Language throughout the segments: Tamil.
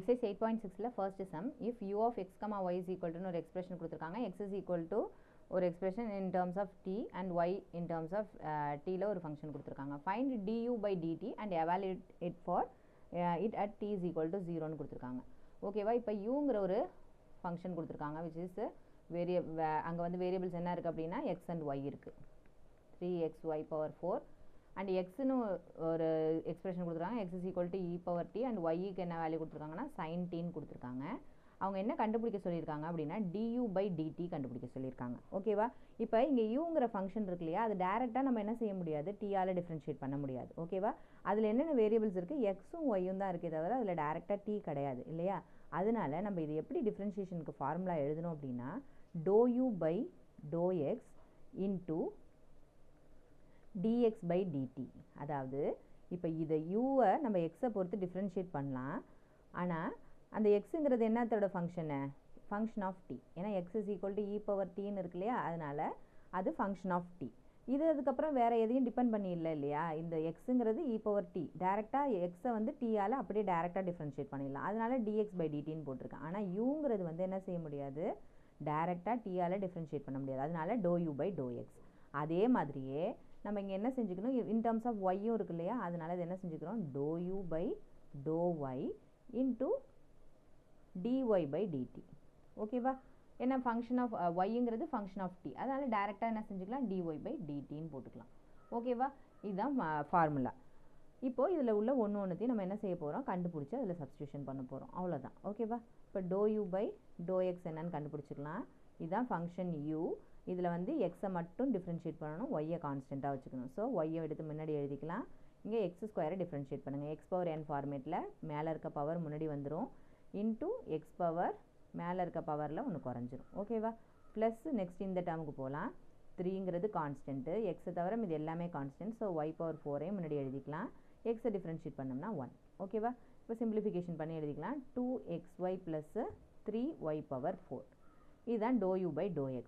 exercise 8.6ல first sum if u of x comma y is equal to ஒரு expression கொடுத்திருக்காங்க x is equal to ஒரு expression in terms of t and y in terms of t ல ஒரு function கொடுத்திருக்காங்க find du by dt and evaluate it for it at t is equal to 0 னு கொடுத்திருக்காங்க ஓகேவா இப்போ uங்கிற ஒரு function கொடுத்திருக்காங்க which is அங்க வந்து variables என்ன இருக்கு அப்படின்னா x and y இருக்கு 3xy power 4 and x னு ஒரு எக்ஸ்பிரஷன் கொடுத்துருக்காங்க x is equal to e power t and y க்கு என்ன வேல்யூ கொடுத்துருக்காங்கன்னா sin t ன்னு கொடுத்துருக்காங்க அவங்க என்ன கண்டுபிடிக்க சொல்லியிருக்காங்க அப்படின்னா du by dt கண்டுபிடிக்க சொல்லியிருக்காங்க ஓகேவா இப்போ இங்கே uங்கிற ஃபங்க்ஷன் இருக்கு இல்லையா அது டைரெக்டாக நம்ம என்ன செய்ய முடியாது t-ஆல் டிஃப்ரென்ஷியேட் பண்ண முடியாது ஓகேவா அதில் என்னென்ன வேரியபிள்ஸ் இருக்குது எக்ஸும் ஒய்யும் தான் இருக்கே தவிர அதில் டைரெக்டாக t கிடையாது இல்லையா அதனால நம்ம இது எப்படி டிஃப்ரென்ஷியேஷனுக்கு ஃபார்முலா எழுதணும் அப்படின்னா dou by dx into dx by dt அதாவது இப்போ இதை uவை நம்ம xஐ பொறுத்து டிஃப்ரென்ஷியேட் பண்ணலாம் ஆனால் அந்த xங்கிறது என்னத்தோட ஃபங்க்ஷன் ஆஃப் t ஏன்னா x is equal to e power t ன்னு இருக்கு இல்லையா அதனால அது ஃபங்க்ஷன் ஆஃப் t இது அதுக்கப்புறம் வேறு எதையும் டிபெண்ட் பண்ணி இல்லை இல்லையா இந்த xங்கிறது e power t டேரெக்டாக xஐ வந்து t-ஆல் அப்படியே டேரெக்டாக டிஃப்ரென்ஷியேட் பண்ணிடலாம் அதனால dx by dtன்னு போட்டிருக்கேன் ஆனால் uங்கிறது வந்து என்ன செய்ய முடியாது டேரெக்டாக t-ஆல் டிஃப்ரென்ஷியேட் பண்ண முடியாது அதனால dou by dx அதே மாதிரியே நம்ம இங்கே என்ன செஞ்சுக்கணும் in terms of yயும் இருக்கு இல்லையா அதனால இது என்ன செஞ்சுக்கிறோம் dou by dou into dy by dt ஓகேவா என்ன ஃபங்க்ஷன் ஆஃப் yங்கிறது ஃபங்க்ஷன் ஆஃப் t அதனால டைரெக்டாக என்ன செஞ்சுக்கலாம் dy by dtன்னு போட்டுக்கலாம் ஓகேவா இதுதான் ஃபார்முலா இப்போ இதில் உள்ள ஒன்றுத்தையும் நம்ம என்ன செய்ய போகிறோம் கண்டுபிடிச்சி அதில் சப்ஸ்டியூஷன் பண்ண போகிறோம் அவ்வளோதான் ஓகேவா இப்போ dou by dx என்னன்னு கண்டுபிடிச்சிக்கலாம் இதுதான் ஃபங்க்ஷன் u இதில் வந்து எக்ஸை மட்டும் டிஃப்ரென்ஷியேட் பண்ணணும் ஒய்யை கான்ஸ்டண்ட்டாக வச்சுக்கணும் ஸோ ஒய்யை எடுத்து முன்னாடி எழுதிக்கலாம் இங்கே எக்ஸ் ஸ்கொயரை டிஃப்ரென்ஷியேட் பண்ணுங்கள் எக்ஸ் பவர் n ஃபார்மேட்டில் மேலே இருக்க பவர் முன்னாடி வந்துடும் இன்டூ எக்ஸ் பவர் மேலே இருக்க பவரில் ஒன்று குறைஞ்சிரும் ஓகேவா ப்ளஸ் நெக்ஸ்ட் இந்த டேர்முக்கு போகலாம் 3ங்கிறது கான்ஸ்டன்ட்டு எக்ஸை தவிர இது எல்லாமே கான்ஸ்டன்ட் ஸோ ஒய் பவர் 4ஐயும் முன்னாடி எழுதிக்கலாம் எக்ஸை டிஃப்ரென்ஷியேட் பண்ணோம்னா 1 ஓகேவா இப்போ சிம்பிளிஃபிகேஷன் பண்ணி எழுதிக்கலாம் 2xy ப்ளஸ் 3y பவர் 4 இதுதான் dou by dx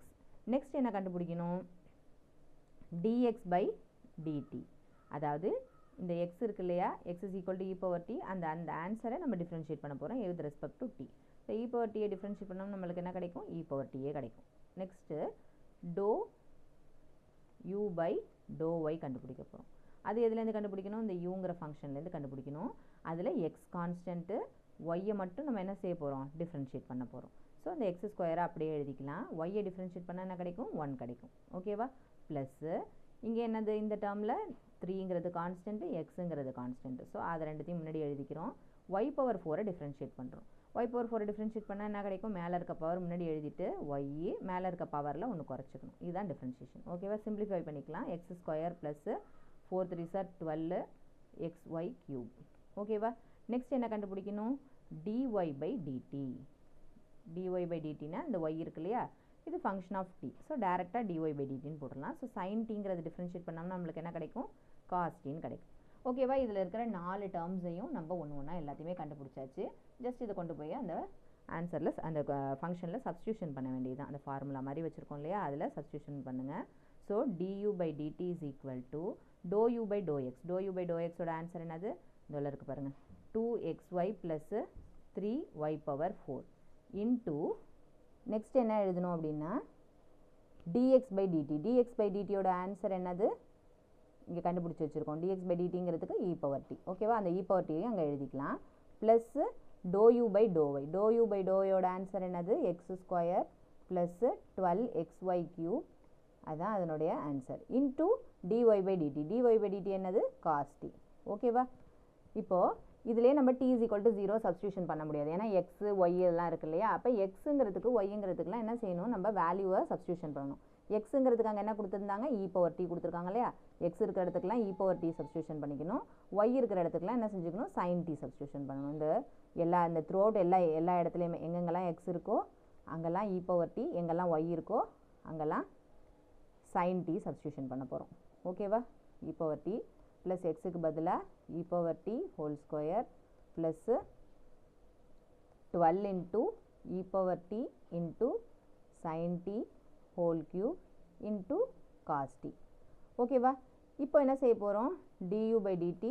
நெக்ஸ்ட் என்ன கண்டுபிடிக்கணும் dx by dt அதாவது இந்த x இருக்கு இல்லையா x is equal to e power t அந்த ஆன்சரை நம்ம டிஃப்ரென்ஷியேட் பண்ண போகிறோம் with respect to t so e power t differentiate பண்ணோம் நம்மளுக்கு என்ன கிடைக்கும் e power t கிடைக்கும் next dou u by dou y கண்டுபிடிக்க போகிறோம் அது எதுலேருந்து கண்டுபிடிக்கணும் இந்த uங்கிற ஃபங்க்ஷன்லேருந்து கண்டுபிடிக்கணும் அதில் x கான்ஸ்டன்ட்டு ஒய்யை மட்டும் நம்ம என்ன செய்ய போகிறோம் டிஃப்ரென்ஷியேட் பண்ண போகிறோம் ஸோ அந்த எக்ஸ் ஸ்கொயரை அப்படியே எழுதிக்கலாம் ஒய்யை டிஃப்ரென்ஷியேட் பண்ணால் என்ன கிடைக்கும் 1 கிடைக்கும் ஓகேவா ப்ளஸ்ஸு இங்கே என்னது இந்த டேர்மில் 3ங்கிறது கான்ஸ்டன்ட்டு எக்ஸுங்கிறது கான்ஸ்டன்ட்டு ஸோ அதை ரெண்டுத்தையும் முன்னாடி எழுதிக்கிறோம் ஒய் பவர் 4ஐ டிஃப்ரென்ஷியேட் பண்ணுறோம் ஒய் பவர் 4ஐ டிஃப்ரென்ஷியேட் பண்ணால் என்ன கிடைக்கும் மேலே இருக்க பவர் முன்னாடி எழுதிட்டு ஒய் மேலே இருக்க பவரில் ஒன்று குறைச்சிக்கணும் இதுதான் டிஃப்ரென்ஷியேஷன் ஓகேவா சிம்பிளிஃபை பண்ணிக்கலாம் X square plus 4 3 sir 12 xy cube ஓகேவா நெக்ஸ்ட் என்ன கண்டுபிடிக்கணும் dy by dt dy by dtனா இந்த y இருக்கு இல்லையா இது ஃபங்க்ஷன் ஆஃப் t ஸோ டேரெக்டாக dy by dtன்னு போடலாம் ஸோ sin tங்கிறது டிஃப்ரென்ஷியேட் பண்ணாமல் நம்மளுக்கு என்ன கிடைக்கும் cos tன்னு கிடைக்கும் ஓகேவா இதில் இருக்கிற 4 டேர்ம்ஸையும் நம்ம ஒன்றா எல்லாத்தையுமே கண்டுபிடிச்சாச்சு ஜஸ்ட் இதை கொண்டு போய் அந்த ஆன்சரில் அந்த ஃபங்க்ஷனில் சப்ஸ்டியூஷன் பண்ண வேண்டியது தான் அந்த ஃபார்முலா மாதிரி வச்சுருக்கோம் இல்லையா அதில் சப்ஸ்டியூஷன் பண்ணுங்கள் so du by dt is equal to dou by dou by dx ஓட ஆன்சர் என்னது இதில் இருக்குது பாருங்கள் 2xy plus 3y power 4 into next என்ன எழுதணும் அப்படின்னா dx by dt ஆன்சர் என்னது இங்கே கண்டுபிடிச்சி வச்சுருக்கோம் dx by dtங்கிறதுக்கு e power t ஓகேவா அந்த e power t அங்கே எழுதிக்கலாம் ப்ளஸ் dou by dou ஓட ஆன்சர் என்னது X square plus 12xy cube அதுதான் அதனுடைய answer into dy by dt என்னது cos t ஓகேவா இப்போது இதிலே நம்ம t is equal to 0 substitution பண்ண முடியாது ஏன்னா x y எல்லாம் இருக்கு இல்லையா அப்போ எக்ஸுங்கிறதுக்கு ஒய்ங்கிறதுக்குலாம் என்ன செய்யணும் நம்ம வேல்யூவை சப்ஸ்டியூஷன் பண்ணணும் எக்ஸுங்கிறதுக்கு அங்கே என்ன கொடுத்துருந்தாங்க e power t கொடுத்துருக்காங்க இல்லையா எக்ஸ் இருக்கிற இடத்துக்குலாம் e power t சப்ஸ்டியூஷன் பண்ணிக்கணும் ஒய் இருக்கிற இடத்துக்குலாம் என்ன செஞ்சுக்கணும் sin t சப்ஸ்டியூஷன் பண்ணணும் இந்த த்ரூ அவுட் எல்லா இடத்துலையுமே எங்கெங்கெல்லாம் எக்ஸ் இருக்கோ அங்கெல்லாம் e power t எங்கெல்லாம் ஒய் இருக்கோ அங்கெல்லாம் sin t சப்ஸ்டியூஷன் பண்ண போகிறோம் ஓகேவா e power t ப்ளஸ் எக்ஸுக்கு பதிலாக e power t whole square plus 12 into e power t into sin t whole cube into cos t ஓகேவா இப்போ என்ன செய்ய போகிறோம் du by dt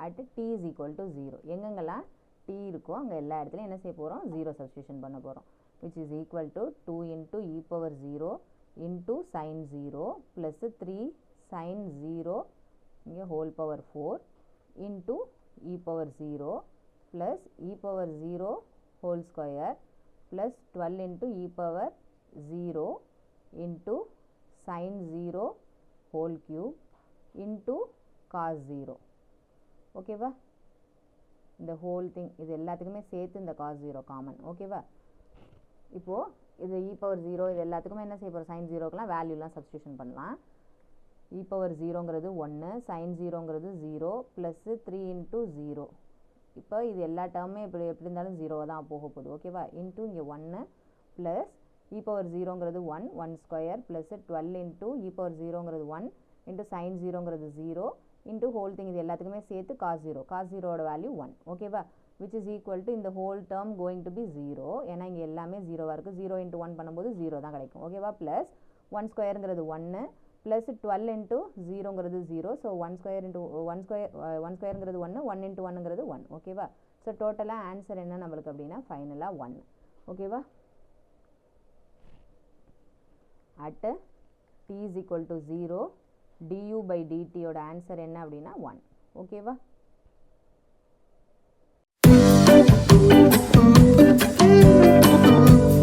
at t is equal to 0 எங்கெங்கெல்லாம் t இருக்கோ அங்கே எல்லா இடத்துலையும் என்ன செய்ய போகிறோம் 0 சப்ஸ்டியூஷன் பண்ண போகிறோம் which is equal to 2 into e power 0 into sin 0 plus 3 sin 0 இங்கே whole power 4 into e power 0 plus e power 0 whole square plus 12 into e power 0 into sin 0 whole cube into cos 0 ஓகேவா இந்த whole thing இது எல்லாத்துக்குமே சேர்த்து இந்த cos 0 காமன் ஓகேவா இப்போது இது e power 0 இது எல்லாத்துக்குமே என்ன செய்ய போகிறோம் sin 0க்குலாம் வேல்யூலாம் சப்ஸ்டியூஷன் பண்ணலாம் e power 0ங்கிறது 1 sin 0ங்கிறது 0 plus 3 into 0 இப்போ இது எல்லா டேர்மே எப்படி இருந்தாலும் 0 தான் போக போகுது ஓகேவா இன்ட்டு இங்கே 1 plus e power 0ங்கிறது 1 square plus 12 into e power 0ங்கிறது 1 into sin 0ங்கிறது 0 into whole thing இது எல்லாத்துக்குமே சேர்த்து cos 0ஓட வேல்யூ 1 ஓகேவா which is equal to இந்த whole term going to be 0 ஏன்னா இங்கே எல்லாமே 0வாக இருக்குது 0 into 1 பண்ணும்போது 0 தான் கிடைக்கும் ஓகேவா plus 1 ஸ்கொயருங்கிறது 1 plus 12 into 0ங்கிறது 0 so 1 square into 1 ஸ்கொயருங்கிறது 1 1 into 1ங்கிறது 1 ஓகேவா ஸோ டோட்டலாக ஆன்சர் என்ன நம்மளுக்கு அப்படின்னா ஃபைனலாக 1 ஓகேவா at t is equal to 0 du by dt யோட ஆன்சர் என்ன அப்படின்னா 1 ஓகேவா